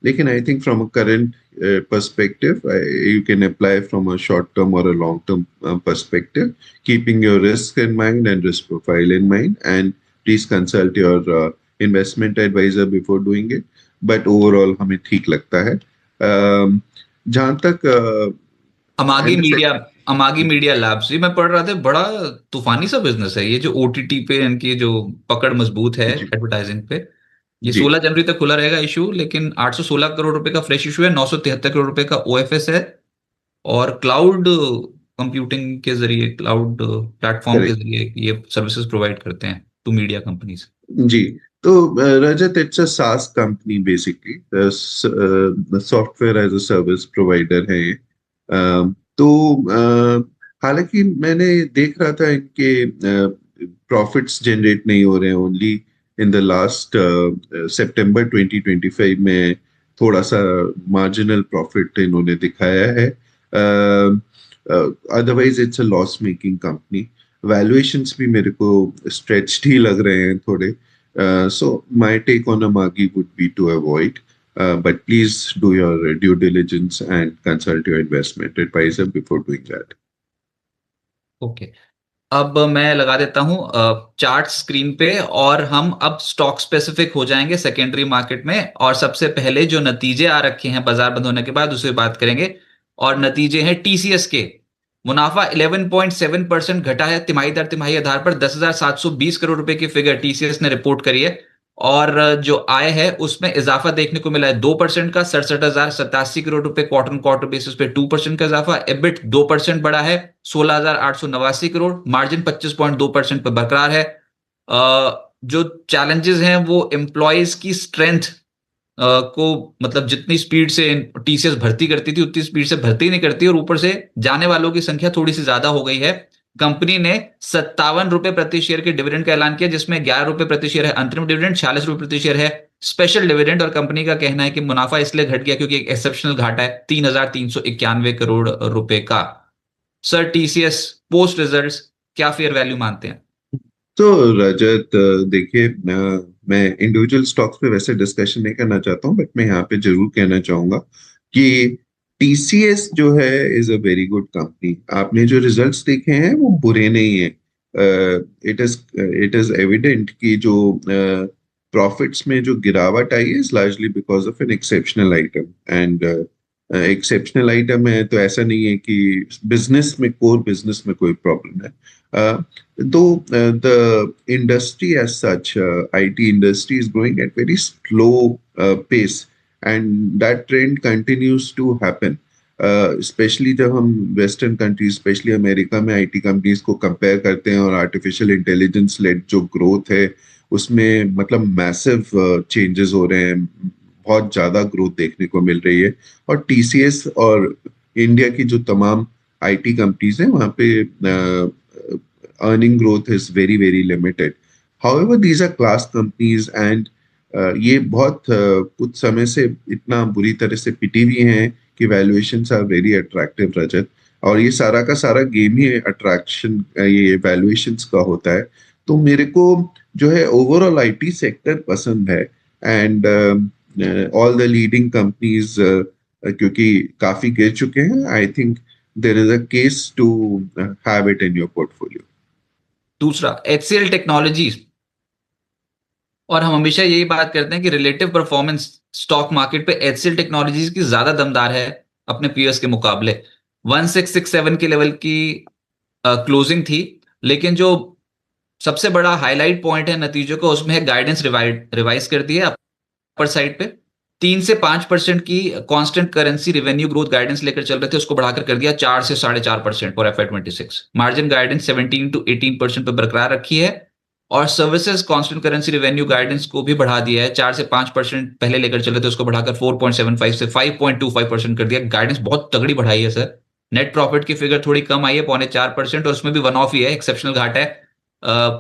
लेकिन I think from a current perspective, you can apply from a short term or a long term perspective, keeping your risk in mind and risk profile in mind, and please consult your investment advisor before doing it. But overall हमें ठीक लगता है। जहाँ तक अमागी and media, अमागी media labs, ये मैं पढ़ रहा था, बड़ा तूफानी सा बिजनेस है ये, जो ओटीटी पे इनकी जो पकड़ मजबूत है जी एडवर्टाइजिंग पे। ये जी 16 जनवरी तक खुला रहेगा इशू, लेकिन 816 करोड़ रुपए का फ्रेश इशू है, 973 करोड़ रुपए का ओएफएस है, और क्लाउड कंप्यूटिंग के जरिए, क्लाउड प्लेटफॉर्म के करेक्ट जरिए ये सर्विसेज प्रोवाइड करते हैं टू मीडिया कंपनीज। जी। तो रजत, it's a SaaS company basically, software as a service provider है ये। तो हालांकि मैंने देख रहा था इनके प्रॉफिट्स जनरेट नहीं हो रहे हैं। ओनली इन द लास्ट सितंबर 2025 में थोड़ा सा मार्जिनल प्रॉफिट इन्होंने दिखाया है। Otherwise it's a loss making company. Valuations भी मेरे को स्ट्रेच्ड ही लग रहे हैं थोड़े। So my take on a मागी would be to avoid, but please do your due diligence and consult your investment advisor before doing that. Okay, अब मैं लगा देता हूं चार्ट स्क्रीन पे, और हम अब स्टॉक स्पेसिफिक हो जाएंगे सेकेंडरी मार्केट में। और सबसे पहले जो नतीजे आ रखे हैं बाजार बंद होने के बाद, उसे बात करेंगे। और नतीजे हैं टीसीएस के। मुनाफा 11.7% घटा है तिमाही दर तिमाही आधार पर। 10,720 करोड़ रुपए की फिगर टीसीएस ने रिपोर्ट करी है। और जो आय है उसमें इजाफा देखने को मिला है 2% का, 67,087 करोड़ रुपए। क्वार्टर क्वार्टर बेसिस पे 2% का इजाफा। एबिट 2% बढ़ा है, 16,889 करोड़। मार्जिन 25.2% पर बरकरार है। जो चैलेंजेस हैं वो एम्प्लॉयज की स्ट्रेंथ को, मतलब जितनी स्पीड से टीसीएस भर्ती करती थी उतनी स्पीड से भर्ती नहीं करती, और ऊपर से जाने वालों की संख्या थोड़ी सी ज्यादा हो गई है। कंपनी ने 57 रुपए प्रति शेयर के डिविडेंड का ऐलान किया, जिसमें 11 रुपए प्रति शेयर है अंतरिम डिविडेंड, 46 रुपए प्रति शेयर है स्पेशल डिविडेंड। और कंपनी का कहना है कि मुनाफा इसलिए घट गया क्योंकि एक एक्सेप्शनल घाटा है 3,391 करोड़ रुपए का। सर, टीसीएस पोस्ट रिजल्ट्स क्या फेयर वैल्यू मानते हैं? तो रजत, देखिए, मैं इंडिविजुअल स्टॉक्स पे वैसे डिस्कशन नहीं करना चाहता हूँ, बट मैं यहाँ पे जरूर कहना चाहूंगा कि टीसीएस जो है is a very good company. आपने जो रिजल्ट्स देखे हैं वो बुरे नहीं है। इट इज एविडेंट कि जो प्रॉफिट्स में जो गिरावट आई है is largely because of an exceptional item. And exceptional item है तो ऐसा नहीं है कि बिजनेस में, कोर बिजनेस में कोई प्रॉब्लम है। Though the industry as such, IT industry is growing at very slow pace, and that trend continues to happen. Especially जब हम वेस्टर्न कंट्रीज, स्पेशली अमेरिका में आईटी कंपनीज को कंपेयर करते हैं, और आर्टिफिशियल इंटेलिजेंस लेड जो growth है उसमें मतलब मैसिव चेंजेस हो रहे हैं, बहुत ज्यादा ग्रोथ देखने को मिल रही है। और टीसीएस और इंडिया की जो तमाम आईटी कंपनीज हैं वहाँ पे earning growth is very very limited. However, these are class companies, and ये बहुत कुछ समय से इतना बुरी तरह से पिटी हुई हैं कि वैल्यूएशंस आर वेरी अट्रैक्टिव, रजत। और ये सारा का सारा गेम ही अट्रैक्शन, ये वैल्यूएशंस का होता है। तो मेरे को जो है ओवरऑल आईटी सेक्टर पसंद है। And all the leading companies क्योंकि काफी गिर चुके हैं, I think there is a case to have it in your portfolio. दूसरा, एचसीएल टेक्नोलॉजीज। और हम हमेशा यही बात करते हैं कि रिलेटिव परफॉर्मेंस स्टॉक मार्केट पे एचसीएल टेक्नोलॉजीज की ज्यादा दमदार है अपने पीएस के मुकाबले। 1667 के लेवल की क्लोजिंग थी। लेकिन जो सबसे बड़ा हाईलाइट पॉइंट है नतीजों को, उसमें है गाइडेंस रिवाइज कर दी है अपर साइड पे। 3 से 5% की constant currency revenue growth guidance लेकर चल रहे थे, उसको बढ़ाकर कर दिया 4 से 4.5% for FY26। Margin guidance 17 to 18% पर बरकरार रखी है। और services constant currency revenue guidance को भी बढ़ा दिया है। 4 से 5% पहले लेकर चल रहे थे, उसको बढ़ाकर 4.75 से 5.25% कर दिया। गाइडेंस बहुत तगड़ी बढ़ाई है सर। नेट प्रॉफिट की फिगर थोड़ी कम आई है, 0.4%, और उसमें भी वन ऑफ ही है, एक्सेप्शनल घाटा है।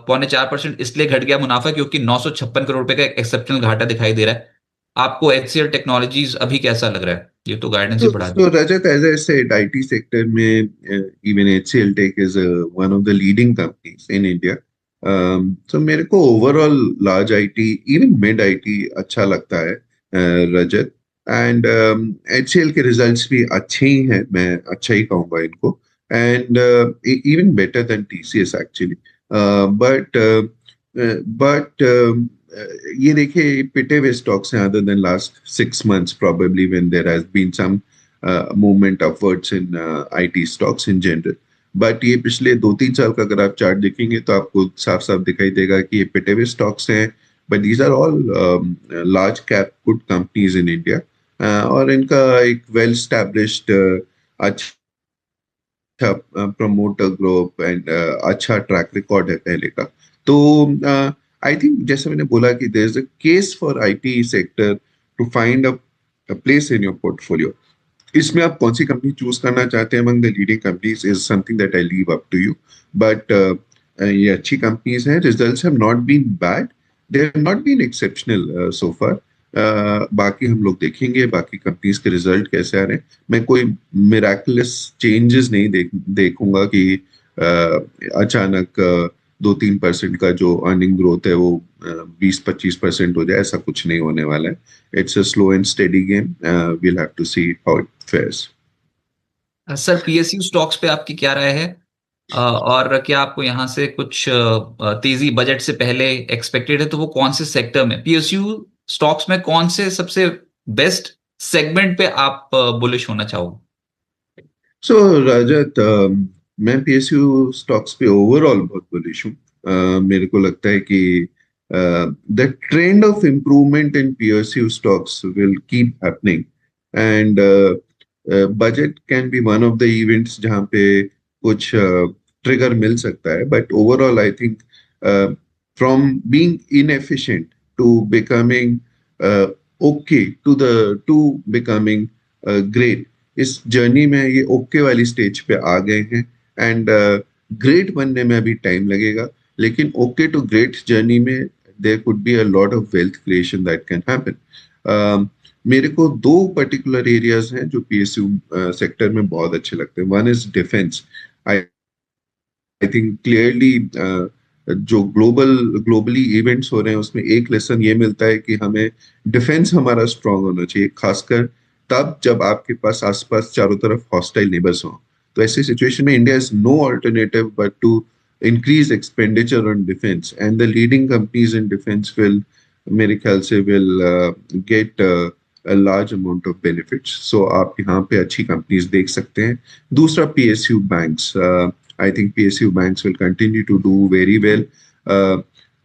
0.4% इसलिए घट गया मुनाफा क्योंकि 956 करोड़ रुपए का एक्सेप्शनल घाटा दिखाई दे रहा है। आपको एचसीएल टेक्नोलॉजीज अभी कैसा लग रहा है? ये तो गाइडेंस ही बढ़ा दी। So Rajat, as I said, IT sector में even HCL Tech is one of the leading companies in India. So मेरे को overall large IT, even mid IT अच्छा लगता है, रजत। एंड HCL के results भी अच्छे ही हैं, मैं अच्छा ही कहूँगा इनको। And even better than TCS actually. But ये देखिए, पिटे हुए स्टॉक्स हैं other than last 6 months probably when there has been some movement upwards in IT stocks in general. But ये पिछले 2-3 साल का अगर आप चार्ट देखेंगे तो आपको साफ साफ दिखाई देगा कि ये पिटे हुए स्टॉक्स हैं। But these are all large cap good companies in India, और इनका एक वेल स्टैब्लिश्ड अच्छा प्रमोटर ग्रुप एंड अच्छा ट्रैक रिकॉर्ड है पहले का। तो आई थिंक जैसे मैंने बोला कि there is a case for IT sector to find a place in your portfolio. इसमें आप कौन सी कंपनी चूज करना चाहते हैं among the leading companies is something that I leave up to you. But ये अच्छी कंपनीज हैं, results have not been bad, they have not been exceptional so far. बाकी हम लोग देखेंगे बाकी कंपनीज के रिजल्ट कैसे आ रहे हैं। मैं कोई मिराकुलस चेंजेस नहीं देखूंगा कि अचानक 2-3% का जो अर्निंग ग्रोथ है वो 20-25% हो जाए, ऐसा कुछ नहीं होने वाला है। It's a slow and steady game, we'll have to see how it fares. Sir PSU stocks पे आपकी क्या राय है? और क्या आपको यहाँ से कुछ तेजी बजट से पहले एक्सपेक्टेड है? तो वो कौन से सेक्टर में, पीएसयू स्टॉक्स में कौन से सबसे बेस्ट सेगमेंट पे आप बुलिश होना चाहोगे? सो रजत, मैं पीएसयू स्टॉक्स पे ओवरऑल बहुत बुलिश हूँ। मेरे को लगता है कि the trend of improvement in PSU stocks will keep happening, and budget can be one of the events जहाँ पे कुछ ट्रिगर मिल सकता है। But overall I think from being inefficient to becoming okay to becoming great, इस journey में ये okay वाली स्टेज पे आ गए हैं। एंड ग्रेट बनने में अभी टाइम लगेगा, लेकिन ओके टू ग्रेट जर्नी में there could be a lot of wealth creation that can happen. मेरे को दो पर्टिकुलर एरियाज हैं जो पीएसयू सेक्टर में बहुत अच्छे लगते हैं। One is defence. I I think clearly जो ग्लोबली इवेंट्स हो रहे हैं उसमें एक लेसन ये मिलता है कि हमें डिफेंस हमारा स्ट्रांग होना चाहिए, खासकर तब जब आपके पास आसपास चारों तरफ हॉस्टाइल नेबर्स हों। तो ऐसी सिचुएशन में India is no alternative but to increase expenditure on defence, and the leading companies in defence will, मेरे ख्याल से will get a large amount of benefits. So आप यहाँ पे अच्छी कंपनीज देख सकते हैं। दूसरा PSU banks, I think PSU banks will continue to do very well.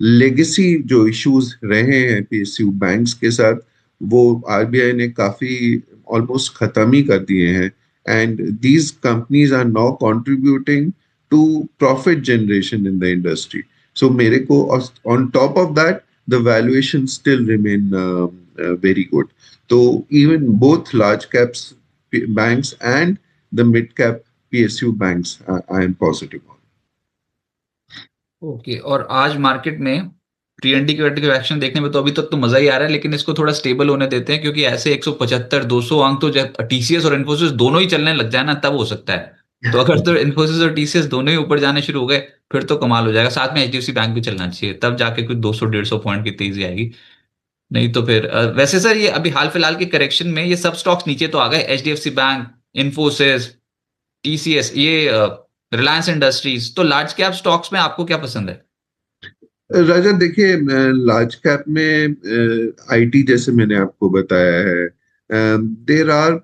Legacy जो इश्यूज रहे हैं पीएसयू बैंक्स के साथ, वो आरबीआई ने काफी ऑलमोस्ट खत्म ही कर दिए हैं, and these companies are now contributing to profit generation in the industry. So मेरे को on top of that the valuation still remain very good. तो even both large caps banks and the mid cap PSU banks, I am positive on. Okay, और आज market में टीएनडी के action देखने में तो अभी तक तो मजा ही आ रहा है, लेकिन इसको थोड़ा स्टेबल होने देते हैं, क्योंकि ऐसे 175 200 अंक तो जब टीसीएस और इन्फोसिस दोनों ही चलने लग जाए ना तब हो सकता है। तो अगर तो इन्फोसिस और टीसीएस दोनों ही ऊपर जाने शुरू हो गए फिर तो कमाल हो जाएगा। साथ में एचडीएफसी बैंक भी चलना चाहिए, तब जाके कुछ 200-150 पॉइंट की तेजी आएगी। नहीं तो फिर वैसे सर ये अभी हाल फिलहाल के करेक्शन में ये सब स्टॉक्स नीचे तो आ गए, एचडीएफसी बैंक, इन्फोसिस, टीसीएस, ये रिलायंस इंडस्ट्रीज। तो लार्ज कैप स्टॉक्स में आपको क्या पसंद है? राजा देखिए, लार्ज कैप में आईटी जैसे मैंने आपको बताया है, there are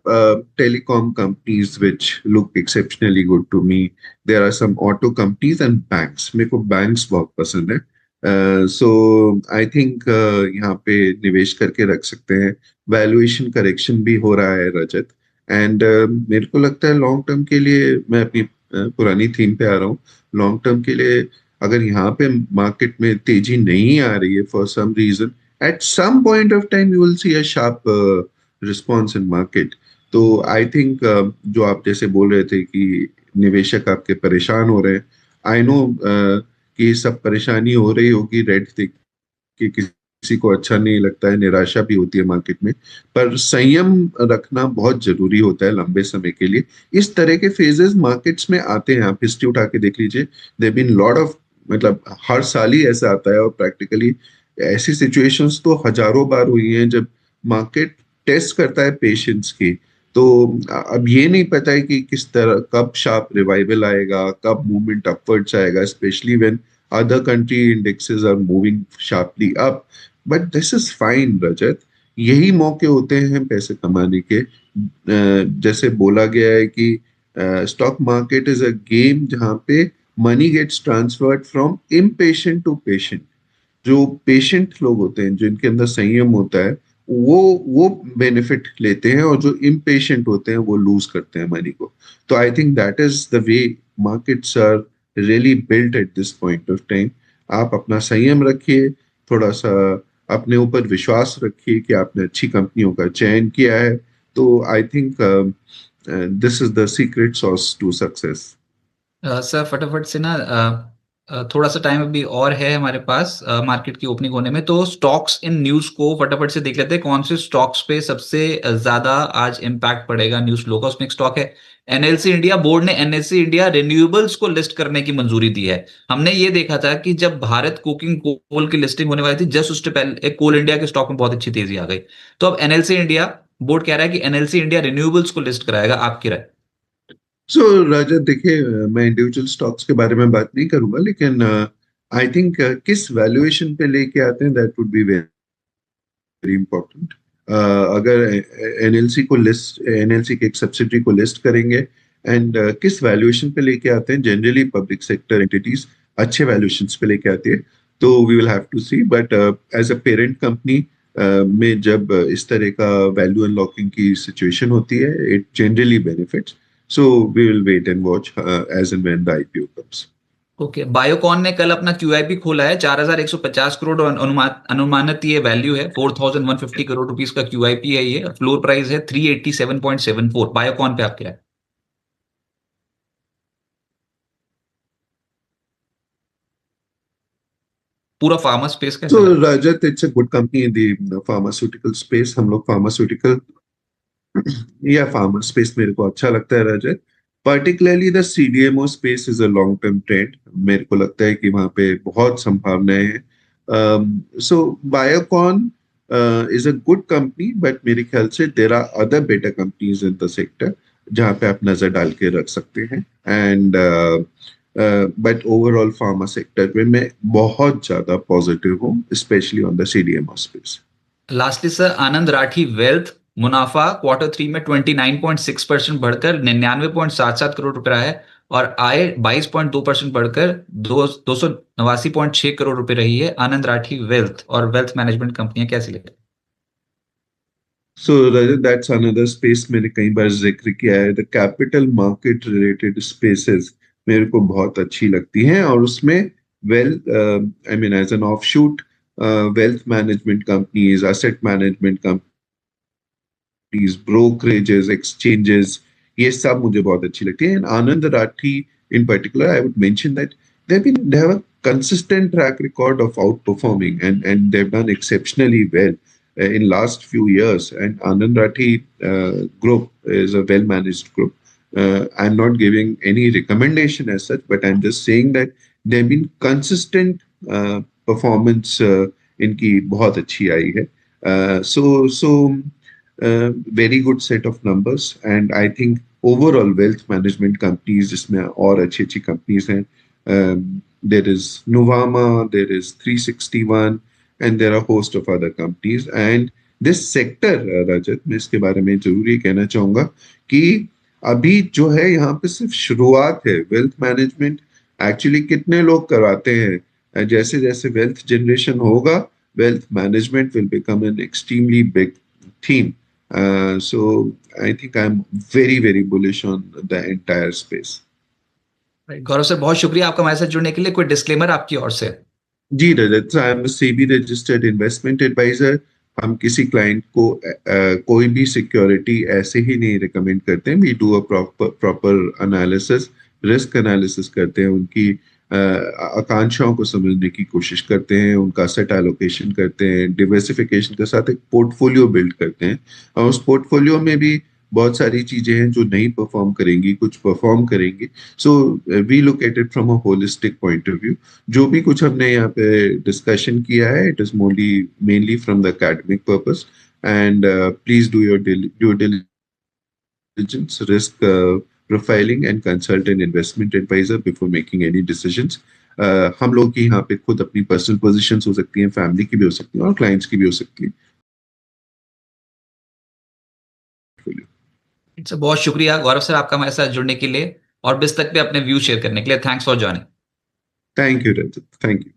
telecom companies which look exceptionally good to me. There are some auto companies and banks. मेरे को बैंक्स बहुत पसंद है। सो आई थिंक यहाँ पे निवेश करके रख सकते हैं। वैल्यूएशन करेक्शन भी हो रहा है रजत, एंड मेरे को लगता है लॉन्ग टर्म के लिए, मैं अपनी पुरानी थीम पे आ रहा हूँ, लॉन्ग टर्म के लिए अगर यहाँ पे मार्केट में तेजी नहीं आ रही है for some reason, at some point of time you will see a sharp response in market. तो आई थिंक जो आप जैसे बोल रहे थे कि निवेशक आपके परेशान हो रहे हैं, आई नो कि सब परेशानी हो रही होगी रेट देख के, किसी को अच्छा नहीं लगता है, निराशा भी होती है मार्केट में, पर संयम रखना बहुत जरूरी होता है लंबे समय के लिए। इस तरह के फेजेस मार्केट्स में आते हैं, आप हिस्ट्री उठा के देख लीजिए, देयर बीन लॉट ऑफ, मतलब हर साल ही ऐसा आता है, और प्रैक्टिकली ऐसी सिचुएशंस तो हजारों बार हुई हैं जब मार्केट टेस्ट करता है पेशेंस की। तो अब ये नहीं पता है कि किस तरह, कब शार्प रिवाइवल आएगा, कब मूवमेंट अपवर्ड्स आएगा, specially when other country indexes are moving sharply up. But this is fine, रजत। यही मौके होते हैं पैसे कमाने के। जैसे बोला गया है कि stock market is a game जहाँ पे money gets transferred from impatient to patient. जो पेशेंट लोग होते हैं, जिनके अंदर संयम होता है, वो बेनिफिट लेते हैं, और जो इम्पेशेंट होते हैं वो लूज करते हैं मनी को। तो I think that is the way markets are really built at this point of time. आप अपना संयम रखिए, थोड़ा सा अपने ऊपर विश्वास रखिए कि आपने अच्छी कंपनियों का चयन किया है। तो I think this is the secret sauce to success. Sir फटाफट से ना थोड़ा सा टाइम अभी और है हमारे पास मार्केट की ओपनिंग होने में, तो स्टॉक्स इन न्यूज को फटाफट से देख लेते हैं। कौन से स्टॉक्स पे सबसे ज्यादा आज इम्पैक्ट पड़ेगा न्यूज फ्लो का? उसमें एक स्टॉक है एनएलसी इंडिया। बोर्ड ने एनएलसी इंडिया रिन्यूएबल्स को लिस्ट करने की मंजूरी दी है। हमने ये देखा था कि जब भारत कोकिंग कोल की लिस्टिंग होने वाली थी, जस्ट उससे पहले एक कोल इंडिया के स्टॉक में बहुत अच्छी तेजी आ गई। तो अब एनएलसी इंडिया, बोर्ड कह रहा है कि एनएलसी इंडिया रिन्यूएबल्स को लिस्ट कराएगा। आपकी राय? सो राजा देखिए, मैं इंडिविजुअल स्टॉक्स के बारे में बात नहीं करूंगा, लेकिन आई थिंक किस वैल्यूएशन पे लेके आते हैं that would be very important. अगर एनएलसी को लिस्ट, एनएलसी के एक सब्सिडरी को लिस्ट करेंगे एंड किस वैल्यूएशन पे लेके आते हैं, जनरली पब्लिक सेक्टर एंटिटीज अच्छे वैल्यूएशंस पे लेके आती है, तो we will have to see. But as a parent company में जब इस तरह का वैल्यू अनलॉकिंग की सिचुएशन होती है, it generally benefits. So we will wait and watch as and when the IPO comes. Okay, Biocon ने कल अपना क्यूआईपी खोला है। 4150 करोड़ और अनुमानित ये वैल्यू है। 4150 करोड़ रुपीस का क्यूआईपी है। ये फ्लोर प्राइस है 387.74। बायोकॉन पे आप क्या है? पूरा फार्मा स्पेस कैसे So लगा? Rajat, it's a good company in the pharmaceutical space. हम लोग pharmaceutical या फार्मा स्पेस मेरे को अच्छा लगता है Rajat. Particularly the CDMO space is a long term trend. मेरे को लगता है कि वहाँ पे बहुत संभावनाएं हैं। So Biocon is a good company, but मेरे ख्याल से there are other better companies in the sector जहाँ पे आप नजर डाल के रख सकते हैं। And but overall pharma sector में मैं बहुत ज्यादा पॉजिटिव हूँ, specially on the CDMO space. Lastly sir, Anand Rathi wealth, मुनाफा क्वार्टर 3 में 29.6% बढ़कर 99.77 करोड़ रुपए रहा है, और आय 22% बढ़कर 289.6 करोड़ रुपए रही है। आनंद राठी वेल्थ और वेल्थ मैनेजमेंट कंपनियां कैसी लगी? So Rajat, that's another space मैंने कई बार जिक्र किया है। The capital market related spaces मेरे को बहुत अच्छी लगती हैं, और उसमें wealth, I mean as an offshoot, wealth management companies, asset management brokerages, exchanges, ये सब मुझे बहुत अच्छी लगती है। And Anand Rathi in particular, I would mention that they have a consistent track record of outperforming, and they've done exceptionally well in last few years. And Anand Rathi group is a well managed group. I'm not giving any recommendation as such, but I'm just saying that they've been consistent performance इनकी बहुत अच्छी आई है। So very good set of numbers, and I think overall wealth management companies जिसमें और अच्छी अच्छी companies हैं, there is Nuvama, there is 361, and there are a host of other companies. And this sector, रजत, मैं इसके बारे में जरूरी कहना चाहूंगा कि अभी जो है यहाँ पे सिर्फ शुरुआत है। वेल्थ मैनेजमेंट एक्चुअली कितने लोग करवाते हैं, जैसे जैसे वेल्थ जनरेशन होगा, wealth management will become an extremely big theme. So I think I'm very, very bullish on the entire space. Gaurav sir, बहुत शुक्रिया आपका हमारे साथ जुड़ने के लिए। कोई डिस्क्लेमर आपकी ओर से? जी Rajat, I am SEBI registered investment advisor. हम किसी क्लाइंट को कोई भी सिक्योरिटी ऐसे ही नहीं रिकमेंड करते हैं। We do a proper analysis, risk analysis करते हैं, उनकी आकांक्षाओं को समझने की कोशिश करते हैं, उनका सेट एलोकेशन करते हैं, डिवर्सिफिकेशन के साथ एक पोर्टफोलियो बिल्ड करते हैं, और उस पोर्टफोलियो में भी बहुत सारी चीजें हैं जो नहीं परफॉर्म करेंगी, कुछ परफॉर्म करेंगी। So we look at it from a holistic point of view. जो भी कुछ हमने यहाँ पे डिस्कशन किया है, it is mainly from the academic purpose, and please do your due diligence, risk profiling, and consult an investment advisor before making any decisions. हम लोग की यहाँ पे खुद अपनी पर्सनल पोजीशंस हो सकती हैं, फैमिली की भी हो सकती हैं, और क्लाइंट्स की भी हो सकती हैं। सर बहुत शुक्रिया गौरव सर आपका हमारे साथ जुड़ने के लिए और बिस्तक पे अपने व्यू शेयर करने के लिए। Thanks for joining. Thank you Rajat, thank you.